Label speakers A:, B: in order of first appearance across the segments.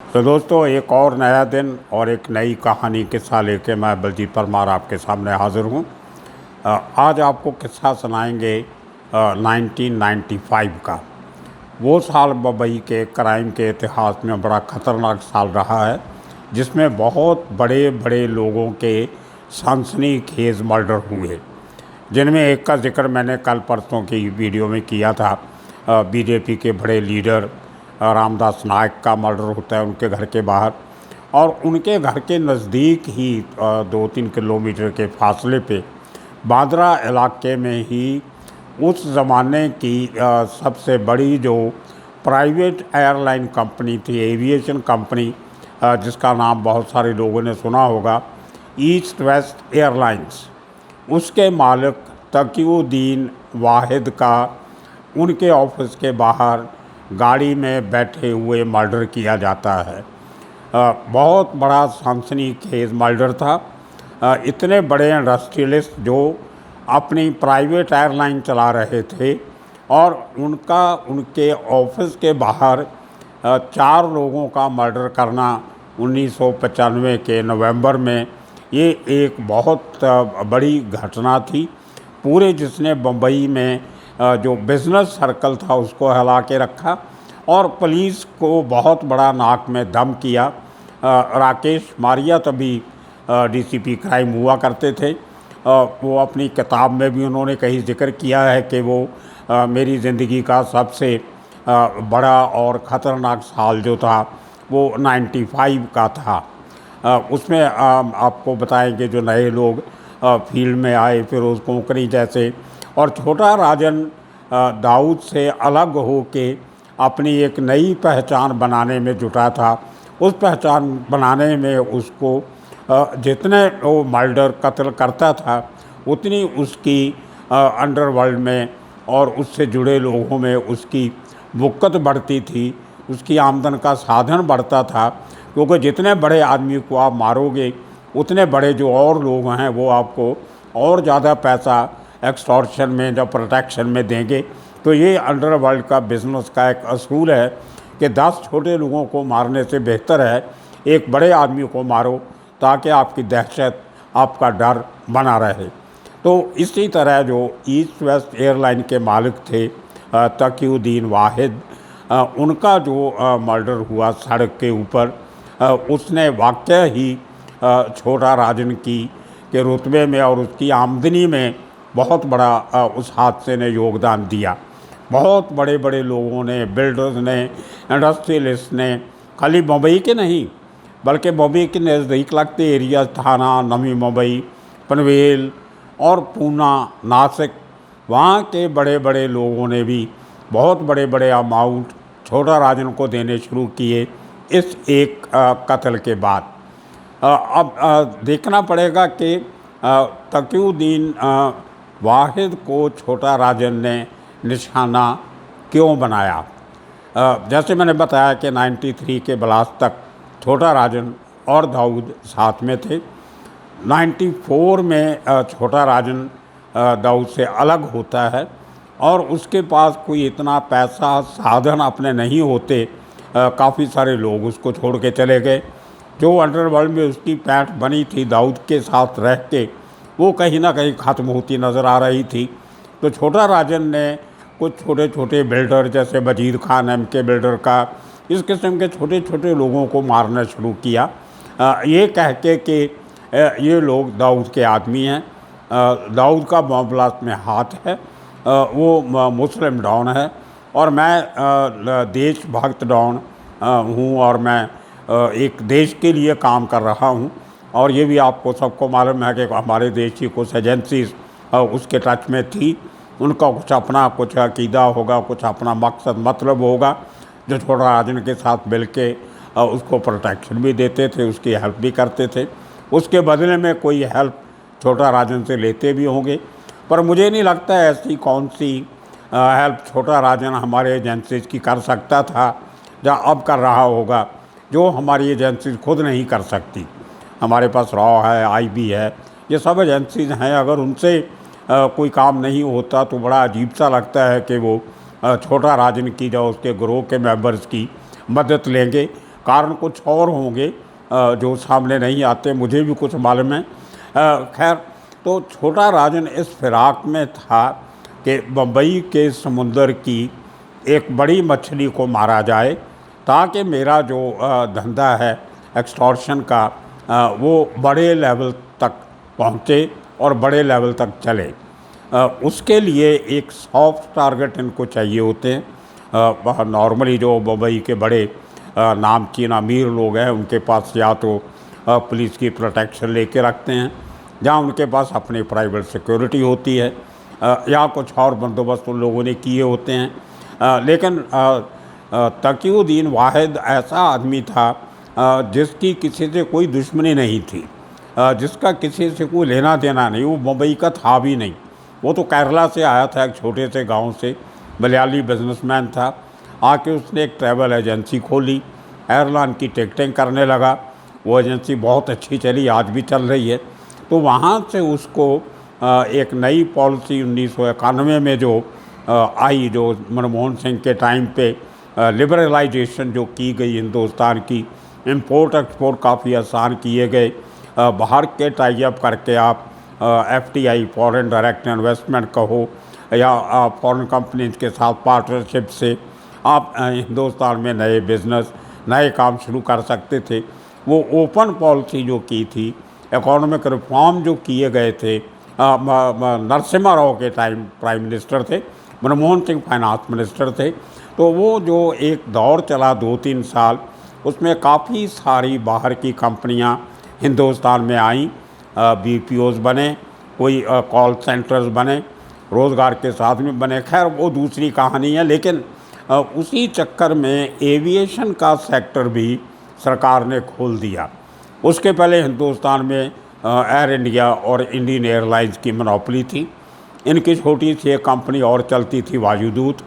A: तो दोस्तों, एक और नया दिन और एक नई कहानी किस्सा लेके मैं बलजीत परमार आपके सामने हाज़िर हूँ। आज आपको किस्सा सुनाएंगे 1995 का। वो साल मुंबई के क्राइम के इतिहास में बड़ा ख़तरनाक साल रहा है, जिसमें बहुत बड़े बड़े लोगों के सनसनीखेज़ मर्डर हुए, जिनमें एक का जिक्र मैंने कल परसों की वीडियो में किया था। बीजेपी के बड़े लीडर रामदास नायक का मर्डर होता है उनके घर के बाहर, और उनके घर के नज़दीक ही 2-3 किलोमीटर के फासले पे बांद्रा इलाके में ही उस ज़माने की सबसे बड़ी जो प्राइवेट एयरलाइन कंपनी थी, एविएशन कंपनी, जिसका नाम बहुत सारे लोगों ने सुना होगा, ईस्ट वेस्ट एयरलाइंस, उसके मालिक तकीउद्दीन वाहिद का उनके ऑफिस के बाहर गाड़ी में बैठे हुए मर्डर किया जाता है। बहुत बड़ा सनसनीखेज मर्डर था। इतने बड़े इंडस्ट्रियलिस्ट जो अपनी प्राइवेट एयरलाइन चला रहे थे, और उनके ऑफिस के बाहर 4 लोगों का मर्डर करना 1995 के नवंबर में, ये एक बहुत बड़ी घटना थी। पूरे जिसने मुंबई में जो बिज़नेस सर्कल था उसको हिला के रखा, और पुलिस को बहुत बड़ा नाक में दम किया। राकेश मारिया तभी डीसीपी क्राइम हुआ करते थे। वो अपनी किताब में भी उन्होंने कहीं जिक्र किया है कि वो मेरी ज़िंदगी का सबसे बड़ा और ख़तरनाक साल जो था वो 95 का था। उसमें आपको बताएंगे जो नए लोग फील्ड में आए, फिरोज़ कोंकणी जैसे, और छोटा राजन दाऊद से अलग हो के अपनी एक नई पहचान बनाने में जुटा था। उस पहचान बनाने में उसको जितने वो मर्डर कत्ल करता था, उतनी उसकी अंडरवर्ल्ड में और उससे जुड़े लोगों में उसकी बुक्कत बढ़ती थी, उसकी आमदन का साधन बढ़ता था। क्योंकि जितने बड़े आदमी को आप मारोगे, उतने बड़े जो और लोग हैं वो आपको और ज़्यादा पैसा एक्सटॉर्शन में या प्रोटेक्शन में देंगे। तो ये अंडरवर्ल्ड का बिज़नेस का एक असूल है कि 10 छोटे लोगों को मारने से बेहतर है एक बड़े आदमी को मारो, ताकि आपकी दहशत, आपका डर बना रहे। तो इसी तरह जो ईस्ट वेस्ट एयरलाइन के मालिक थे तकीउद्दीन वाहिद, उनका जो मर्डर हुआ सड़क के ऊपर, उसने वाकई ही छोटा राजन की के रुतबे में और उसकी आमदनी में बहुत बड़ा उस हादसे ने योगदान दिया। बहुत बड़े बड़े लोगों ने, बिल्डर्स ने, इंडस्ट्रियलिस्ट ने, खाली मुंबई के नहीं बल्कि मुंबई के नज़दीक लगते एरिया, थाना, नवी मुंबई, पनवेल और पूना, नासिक, वहाँ के बड़े बड़े लोगों ने भी बहुत बड़े बड़े अमाउंट छोटा राजन को देने शुरू किए इस एक कत्ल के बाद। अब देखना पड़ेगा कि तकीउद्दीन वाहिद को छोटा राजन ने निशाना क्यों बनाया। जैसे मैंने बताया कि 93 के ब्लास्ट तक छोटा राजन और दाऊद साथ में थे। 94 में छोटा राजन दाऊद से अलग होता है, और उसके पास कोई इतना पैसा साधन अपने नहीं होते। काफ़ी सारे लोग उसको छोड़ के चले गए। जो अंडरवर्ल्ड में उसकी पैठ बनी थी दाऊद के साथ रह के, वो कहीं ना कहीं ख़त्म होती नज़र आ रही थी। तो छोटा राजन ने कुछ छोटे छोटे बिल्डर जैसे मजीद खान एमके बिल्डर का, इस किस्म के छोटे छोटे लोगों को मारना शुरू किया, ये कह के कि ये लोग दाऊद के आदमी हैं, दाऊद का बम ब्लास्ट में हाथ है, वो मुस्लिम डॉन है और मैं देशभक्त डॉन हूँ, और मैं एक देश के लिए काम कर रहा हूँ। और ये भी आपको सबको मालूम है कि हमारे देश की कुछ एजेंसीज उसके टच में थी। उनका कुछ अपना कुछ अकीदा होगा, कुछ अपना मकसद मतलब होगा, जो छोटा राजन के साथ मिल के उसको प्रोटेक्शन भी देते थे, उसकी हेल्प भी करते थे। उसके बदले में कोई हेल्प छोटा राजन से लेते भी होंगे, पर मुझे नहीं लगता ऐसी कौन सी हेल्प छोटा राजन हमारे एजेंसीज की कर सकता था या अब कर रहा होगा, जो हमारी एजेंसीज खुद नहीं कर सकती। हमारे पास रॉ है, आईबी है, ये सब एजेंसीज हैं। अगर उनसे कोई काम नहीं होता तो बड़ा अजीब सा लगता है कि वो छोटा राजन की या उसके ग्रोह के मेंबर्स की मदद लेंगे। कारण कुछ और होंगे जो सामने नहीं आते, मुझे भी कुछ मालूम है। खैर, तो छोटा राजन इस फिराक में था कि बम्बई के समुंदर की एक बड़ी मछली को मारा जाए ताकि मेरा जो धंधा है एक्सटॉर्शन का वो बड़े लेवल तक पहुँचे और बड़े लेवल तक चले। उसके लिए एक सॉफ्ट टारगेट इनको चाहिए होते हैं। नॉर्मली जो बम्बई के बड़े नामचीन अमीर लोग हैं उनके पास या तो पुलिस की प्रोटेक्शन लेके रखते हैं, जहाँ उनके पास अपनी प्राइवेट सिक्योरिटी होती है, या कुछ और बंदोबस्त उन लोगों ने किए होते हैं। लेकिन तकीउद्दीन वाहिद ऐसा आदमी था जिसकी किसी से कोई दुश्मनी नहीं थी, जिसका किसी से कोई लेना देना नहीं, वो मुंबई का था भी नहीं। वो तो केरला से आया था, एक छोटे से गांव से, मलयाली बिजनेसमैन था। आके उसने एक ट्रैवल एजेंसी खोली, एयरलाइन की टिकटिंग करने लगा। वो एजेंसी बहुत अच्छी चली, आज भी चल रही है। तो वहाँ से उसको एक नई पॉलिसी 1991 में जो आई, जो मनमोहन सिंह के टाइम पे लिबरलाइजेशन जो की गई हिंदुस्तान की, इंपोर्ट एक्सपोर्ट काफ़ी आसान किए गए। बाहर के टाई अप करके आप FDI फॉरेन डायरेक्ट इन्वेस्टमेंट कहो या फॉरेन कंपनीज के साथ पार्टनरशिप से आप हिंदुस्तान में नए बिज़नेस, नए काम शुरू कर सकते थे। वो ओपन पॉलिसी जो की थी, इकोनॉमिक रिफॉर्म जो किए गए थे, नरसिम्हा राव के टाइम प्राइम मिनिस्टर थे, मनमोहन सिंह फाइनेंस मिनिस्टर थे। तो वो जो एक दौर चला 2-3 साल, उसमें काफ़ी सारी बाहर की कंपनियां हिंदुस्तान में आईं, BPOs बने, कोई कॉल सेंटर्स बने, रोज़गार के साथ में बने। खैर वो दूसरी कहानी है। लेकिन उसी चक्कर में एविएशन का सेक्टर भी सरकार ने खोल दिया। उसके पहले हिंदुस्तान में एयर इंडिया और इंडियन एयरलाइंस की मोनोपोली थी। इनकी छोटी सी एक कंपनी और चलती थी, वायुदूत,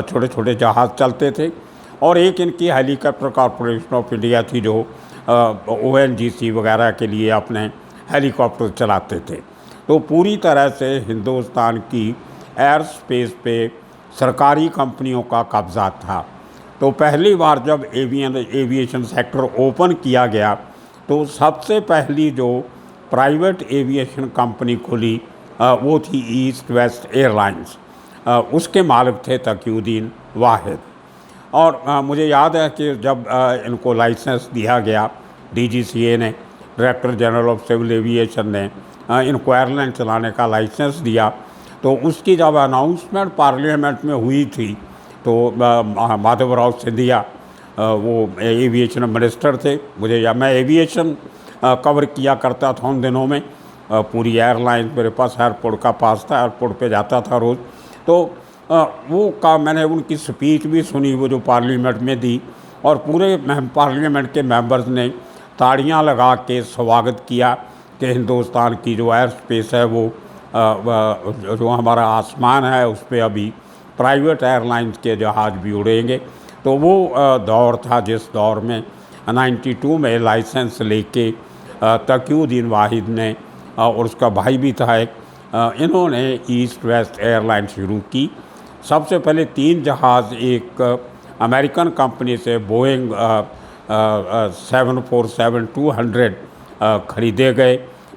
A: छोटे छोटे जहाज़ चलते थे। और एक इनकी हेलीकॉप्टर कॉरपोरेशन ऑफ इंडिया थी जो ONGC वगैरह के लिए अपने हेलीकॉप्टर चलाते थे। तो पूरी तरह से हिंदुस्तान की एयर स्पेस पे सरकारी कंपनियों का कब्ज़ा था। तो पहली बार जब एविएशन सेक्टर ओपन किया गया तो सबसे पहली जो प्राइवेट एविएशन कंपनी खुली वो थी ईस्ट वेस्ट एयरलाइंस। उसके मालिक थे तकीउद्दीन वाहिद। और मुझे याद है कि जब इनको लाइसेंस दिया गया, DGCA ने, director general of civil aviation ने इनको एयरलाइन चलाने का लाइसेंस दिया, तो उसकी जब अनाउंसमेंट पार्लियामेंट में हुई थी तो माधवराव सिंधिया वो एविएशन मिनिस्टर थे। मैं एविएशन कवर किया करता था उन दिनों में। पूरी एयरलाइन मेरे पास एयरपोर्ट का पास था, एयरपोर्ट पे जाता था रोज़। तो मैंने उनकी स्पीच भी सुनी, वो जो पार्लियामेंट में दी, और पूरे पार्लियामेंट के मेंबर्स ने ताड़ियां लगा के स्वागत किया कि हिंदुस्तान की जो एयर स्पेस है वो जो हमारा आसमान है उस पर अभी प्राइवेट एयरलाइंस के जहाज़ भी उड़ेंगे। तो वो दौर था जिस दौर में 92 में लाइसेंस लेके तकीउद्दीन वाहिद ने और उसका भाई भी था एक, इन्होंने ईस्ट वेस्ट एयरलाइन शुरू की। सबसे पहले 3 जहाज़ एक अमेरिकन कंपनी से बोइंग 747-200 ख़रीदे गए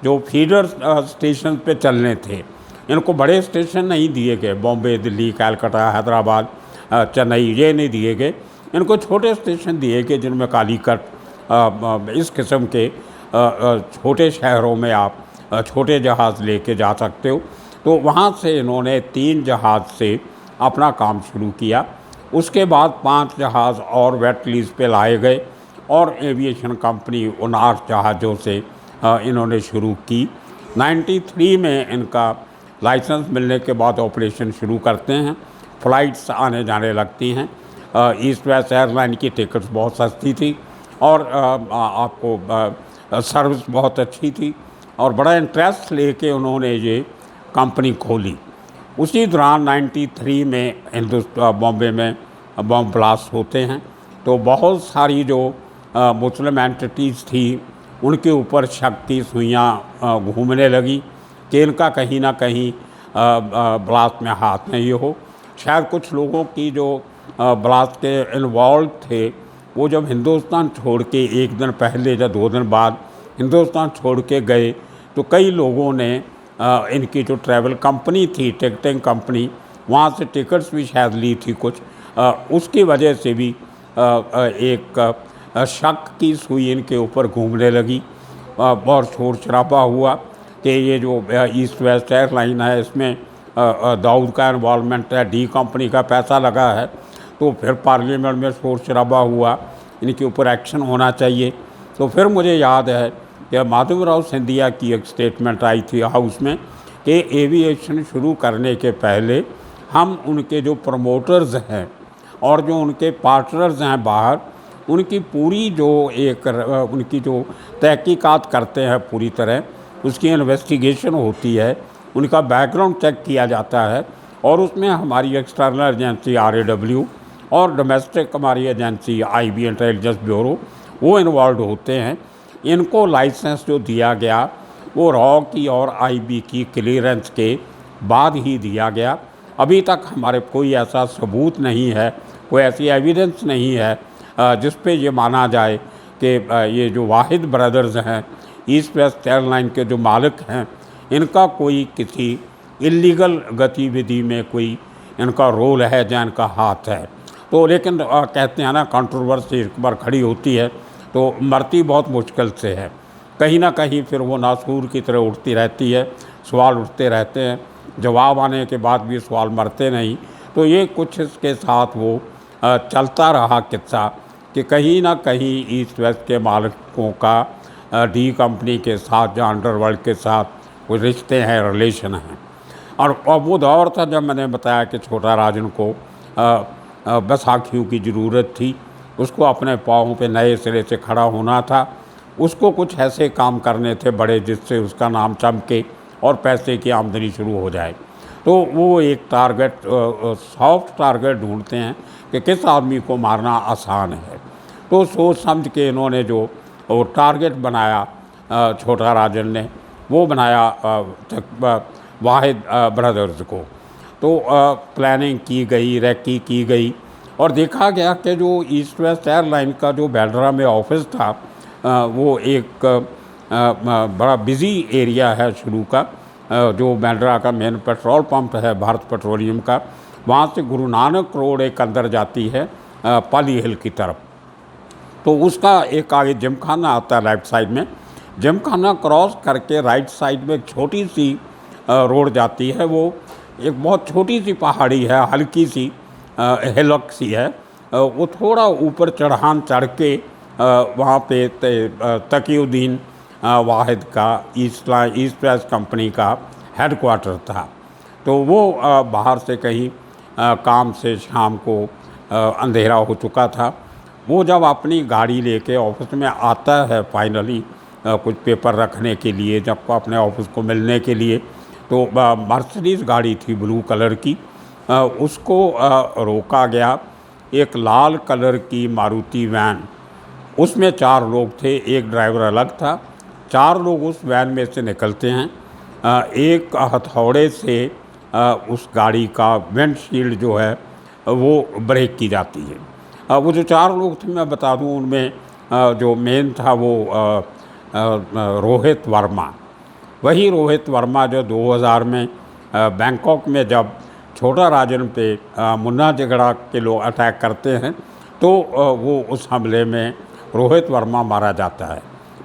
A: जो फीडर स्टेशन पे चलने थे। इनको बड़े स्टेशन नहीं दिए गए, बॉम्बे, दिल्ली, कलकत्ता, हैदराबाद, चेन्नई, ये नहीं दिए गए। इनको छोटे स्टेशन दिए गए जिनमें कालीकट, इस किस्म के छोटे शहरों में आप छोटे जहाज़ लेके जा सकते हो। तो वहाँ से इन्होंने 3 जहाज़ से अपना काम शुरू किया। उसके बाद 5 जहाज़ और वेट लीज पे लाए गए और एविएशन कंपनी उन 8 जहाज़ों से इन्होंने शुरू की। 93 में इनका लाइसेंस मिलने के बाद ऑपरेशन शुरू करते हैं। फ़्लाइट्स आने जाने लगती हैं। ईस्ट वेस्ट एयरलाइन की टिकट्स बहुत सस्ती थी और आपको सर्विस बहुत अच्छी थी और बड़ा इंटरेस्ट लेके उन्होंने ये कंपनी खोली। उसी दौरान 93 में बॉम्बे में बॉम्ब ब्लास्ट होते हैं। तो बहुत सारी जो मुस्लिम एंटिटीज़ थी उनके ऊपर शक की सुइयाँ घूमने लगी कि इनका कहीं ना कहीं ब्लास्ट में हाथ नहीं हो। शायद कुछ लोगों की जो ब्लास्ट के इन्वॉल्व थे वो जब हिंदुस्तान छोड़ के एक दिन पहले या 2 दिन बाद हिंदुस्तान छोड़ के गए, तो कई लोगों ने इनकी जो ट्रैवल कंपनी थी, टिकटिंग कंपनी, वहाँ से टिकट्स भी शायद ली थी कुछ, उसकी वजह से भी एक शक की सुई इनके ऊपर घूमने लगी। बहुत शोर शराबा हुआ कि ये जो ईस्ट वेस्ट एयरलाइन है, इसमें दाऊद का इन्वॉल्वमेंट है, डी कंपनी का पैसा लगा है। तो फिर पार्लियामेंट में शोर शराबा हुआ, इनके ऊपर एक्शन होना चाहिए। तो फिर मुझे याद है कि माधवराव सिंधिया की एक स्टेटमेंट आई थी हाउस में कि एविएशन शुरू करने के पहले हम उनके जो प्रमोटर्स हैं और जो उनके पार्टनर्स हैं बाहर, उनकी पूरी जो उनकी जो तहकीकात करते हैं, पूरी तरह उसकी इन्वेस्टिगेशन होती है, उनका बैकग्राउंड चेक किया जाता है, और उसमें हमारी एक्सटर्नल एजेंसी RAW और डोमेस्टिक हमारी एजेंसी IB इंटेलिजेंस ब्यूरो वो इन्वॉल्व होते हैं। इनको लाइसेंस जो दिया गया वो रॉ की और IB की क्लियरेंस के बाद ही दिया गया। अभी तक हमारे कोई ऐसा सबूत नहीं है, कोई ऐसी एविडेंस नहीं है जिस पे ये माना जाए कि ये जो वाहिद ब्रदर्स हैं, ईस्ट वेस्ट एयरलाइन के जो मालिक हैं, इनका कोई किसी इलीगल गतिविधि में कोई इनका रोल है या इनका हाथ है। तो लेकिन कहते हैं ना, कंट्रोवर्सी एक बार खड़ी होती है तो मरती बहुत मुश्किल से है। कहीं ना कहीं फिर वो नासूर की तरह उठती रहती है, सवाल उठते रहते हैं, जवाब आने के बाद भी सवाल मरते नहीं। तो ये कुछ इसके साथ वो चलता रहा किस्सा कि कहीं ना कहीं ईस्ट वेस्ट के मालिकों का डी कंपनी के साथ या अंडरवर्ल्ड के साथ कुछ रिश्ते हैं, रिलेशन हैं। और वो दौर था जब मैंने बताया कि छोटा राजन को बैसाखियों की ज़रूरत थी, उसको अपने पाँव पे नए सिरे से खड़ा होना था, उसको कुछ ऐसे काम करने थे बड़े जिससे उसका नाम चमके और पैसे की आमदनी शुरू हो जाए। तो वो एक टारगेट, सॉफ्ट टारगेट ढूंढते हैं कि किस आदमी को मारना आसान है। तो सोच समझ के इन्होंने जो वो टारगेट बनाया छोटा राजन ने, वो बनाया वाहिद ब्रदर्स को। तो प्लानिंग की गई, रैकी की गई, और देखा गया कि जो ईस्ट वेस्ट एयरलाइन का जो बांद्रा में ऑफिस था, वो एक बड़ा बिज़ी एरिया है शुरू का, जो बांद्रा का मेन पेट्रोल पंप है भारत पेट्रोलियम का, वहाँ से गुरु नानक रोड एक अंदर जाती है पाली हिल की तरफ। तो उसका एक आगे जिमखाना आता है राइट साइड में, जिमखाना क्रॉस करके राइट साइड में एक छोटी सी रोड जाती है। वो एक बहुत छोटी सी पहाड़ी है, हल्की सी हिलक सी है। वो थोड़ा ऊपर चढ़ान चढ़ के वहाँ पे तकीउद्दीन वाहिद का ईस्ट वेस्ट कंपनी का हेडक्वार्टर था। तो वो बाहर से कहीं काम से शाम को अंधेरा हो चुका था। वो जब अपनी गाड़ी लेके ऑफिस में आता है फाइनली, कुछ पेपर रखने के लिए, जब अपने ऑफिस को मिलने के लिए, तो मर्सिडीज़ गाड़ी थी ब्लू कलर की, उसको रोका गया। एक लाल कलर की मारुति वैन, उसमें 4 लोग थे, एक ड्राइवर अलग था। 4 लोग उस वैन में से निकलते हैं। एक हथौड़े से उस गाड़ी का विंडशील्ड जो है वो ब्रेक की जाती है। वो जो 4 लोग थे, मैं बता दूं, उनमें जो मेन था वो रोहित वर्मा। वही रोहित वर्मा जो 2000 में बैंकॉक में जब छोटा राजन पे मुन्ना झगड़ा के लोग अटैक करते हैं, तो वो उस हमले में रोहित वर्मा मारा जाता है।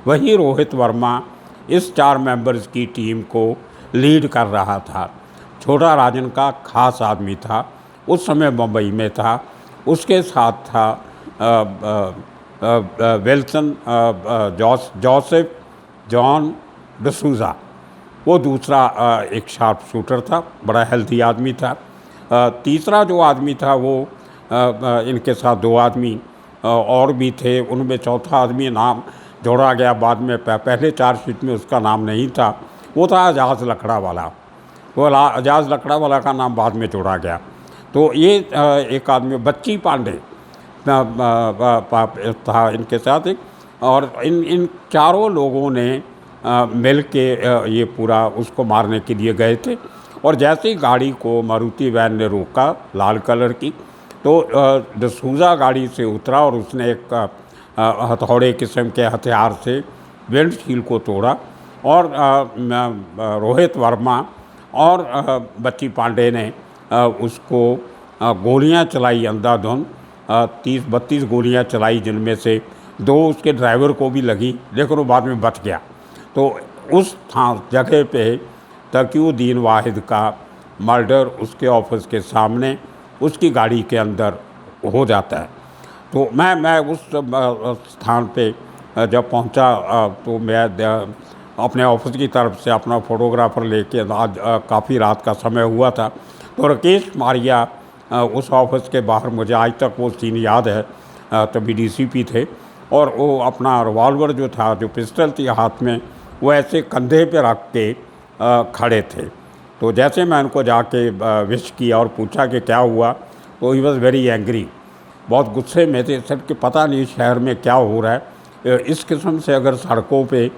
A: वही रोहित वर्मा इस 4 मेंबर्स की टीम को लीड कर रहा था। छोटा राजन का खास आदमी था, उस समय मुंबई में था। उसके साथ था विल्सन जोसेफ जॉन डिसूजा, वो दूसरा एक शार्प शूटर था, बड़ा हेल्थी आदमी था। तीसरा जो आदमी था वो इनके साथ 2 आदमी और भी थे, उनमें चौथा आदमी नाम जोड़ा गया बाद में, पहले चार्जशीट में उसका नाम नहीं था, वो था एजाज लकड़ा वाला। वो एजाज लकड़ा वाला का नाम बाद में जोड़ा गया। तो ये एक आदमी बच्ची पांडे था इनके साथ एक, और इन चारों लोगों ने मिल के ये पूरा उसको मारने के लिए गए थे। और जैसे ही गाड़ी को मारुति वैन ने रोका लाल कलर की, तो डसूज़ा गाड़ी से उतरा और उसने एक हथौड़े किस्म के हथियार से विंडशील्ड को तोड़ा और रोहित वर्मा और बच्ची पांडे ने उसको गोलियां चलाई अंधाधुंध, 30-32 गोलियां चलाई, जिनमें से 2 उसके ड्राइवर को भी लगी, लेकिन वो बाद में बच गया। तो उस जगह पे तकीउद्दीन वाहिद का मर्डर उसके ऑफिस के सामने उसकी गाड़ी के अंदर हो जाता है। तो मैं उस स्थान पे जब पहुंचा तो मैं अपने ऑफिस की तरफ से अपना फ़ोटोग्राफ़र लेके, आज काफ़ी रात का समय हुआ था, तो राकेश मारिया उस ऑफिस के बाहर, मुझे आज तक वो सीन याद है, तभी डीसीपी थे, और वो अपना रिवॉल्वर जो था, जो पिस्टल थी हाथ में, वो ऐसे कंधे पे रख के खड़े थे। तो जैसे मैं उनको जाके विश किया और पूछा कि क्या हुआ, तो ही वॉज़ वेरी एंग्री, बहुत गुस्से में थे। सर कि पता नहीं शहर में क्या हो रहा है, इस किस्म से अगर सड़कों पे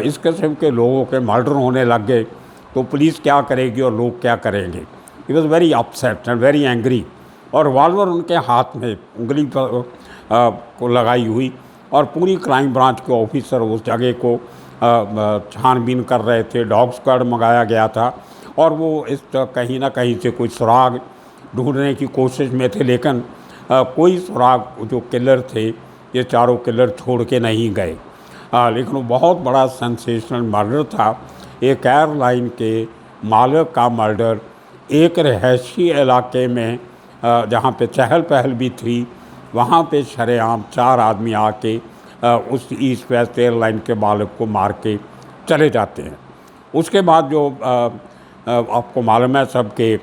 A: इस किस्म के लोगों के मर्डर होने लग गए तो पुलिस क्या करेगी और लोग क्या करेंगे। He was very upset and very angry, और रिवॉल्वर उनके हाथ में उंगली पर को लगाई हुई, और पूरी क्राइम ब्रांच के ऑफिसर उस जगह को छानबीन कर रहे थे। डॉग स्क्वाड मंगाया गया था और वो इस कहीं ना कहीं से कोई सुराग ढूंढने की कोशिश में थे, लेकिन कोई सुराग जो किलर थे, ये चारों किलर छोड़ के नहीं गए। लेकिन वो बहुत बड़ा सेंसेशनल मर्डर था, एक एयरलाइन के मालिक का मर्डर, एक रिहायशी इलाके में जहाँ पे चहल पहल भी थी, वहाँ पे शरेआम 4 आदमी आके उस ईस्ट वेस्ट एयरलाइन के मालिक को मार के चले जाते हैं। उसके बाद जो आपको मालूम है सब के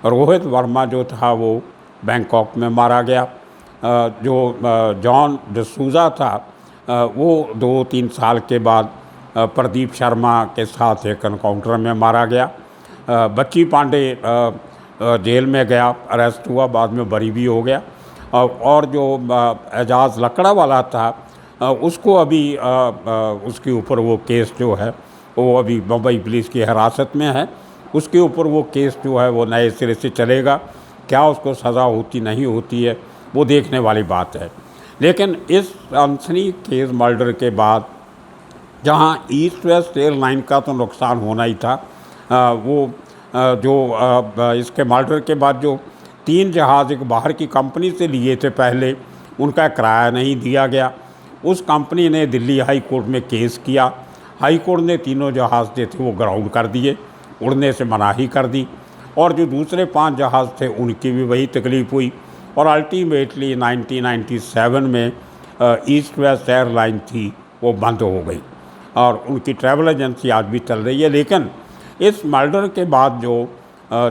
A: रोहित वर्मा जो था वो बैंकॉक में मारा गया। जो जॉन डसूज़ा था वो 2-3 साल के बाद प्रदीप शर्मा के साथ एक एनकाउंटर में मारा गया। बच्ची पांडे जेल में गया, अरेस्ट हुआ, बाद में बरी भी हो गया। और जो एजाज लकड़ा वाला था उसको अभी उसके ऊपर वो केस जो है वो अभी मुंबई पुलिस की हिरासत में है। उसके ऊपर वो केस जो है वो नए सिरे से चलेगा, क्या उसको सज़ा होती नहीं होती है वो देखने वाली बात है। लेकिन इस अनसनी केस मर्डर के बाद जहां ईस्ट वेस्ट एयरलाइन का तो नुकसान होना ही था, इसके मर्डर के बाद जो 3 जहाज़ एक बाहर की कंपनी से लिए थे पहले, उनका किराया नहीं दिया गया। उस कंपनी ने दिल्ली हाई कोर्ट में केस किया। हाई कोर्ट ने तीनों जहाज़ जो थे वो ग्राउंड कर दिए, उड़ने से मनाही कर दी, और जो दूसरे 5 जहाज़ थे उनकी भी वही तकलीफ़ हुई। और अल्टीमेटली 1997 में ईस्ट वेस्ट एयरलाइन थी वो बंद हो गई, और उनकी ट्रैवल एजेंसी आज भी चल रही है। लेकिन इस मर्डर के बाद जो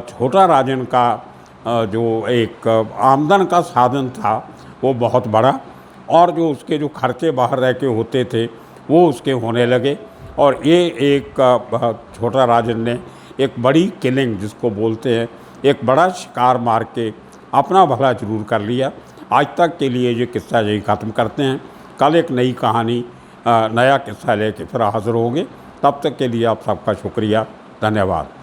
A: छोटा राजन का जो एक आमदन का साधन था वो बहुत बड़ा, और जो उसके जो खर्चे बाहर रह के होते थे वो उसके होने लगे। और ये एक छोटा राजन ने एक बड़ी किलिंग जिसको बोलते हैं, एक बड़ा शिकार मार के अपना भला जरूर कर लिया। आज तक के लिए ये किस्सा यही ख़त्म करते हैं। कल एक नई कहानी नया किस्सा लेके फिर हाज़िर होंगे। तब तक के लिए आप सबका शुक्रिया, धन्यवाद।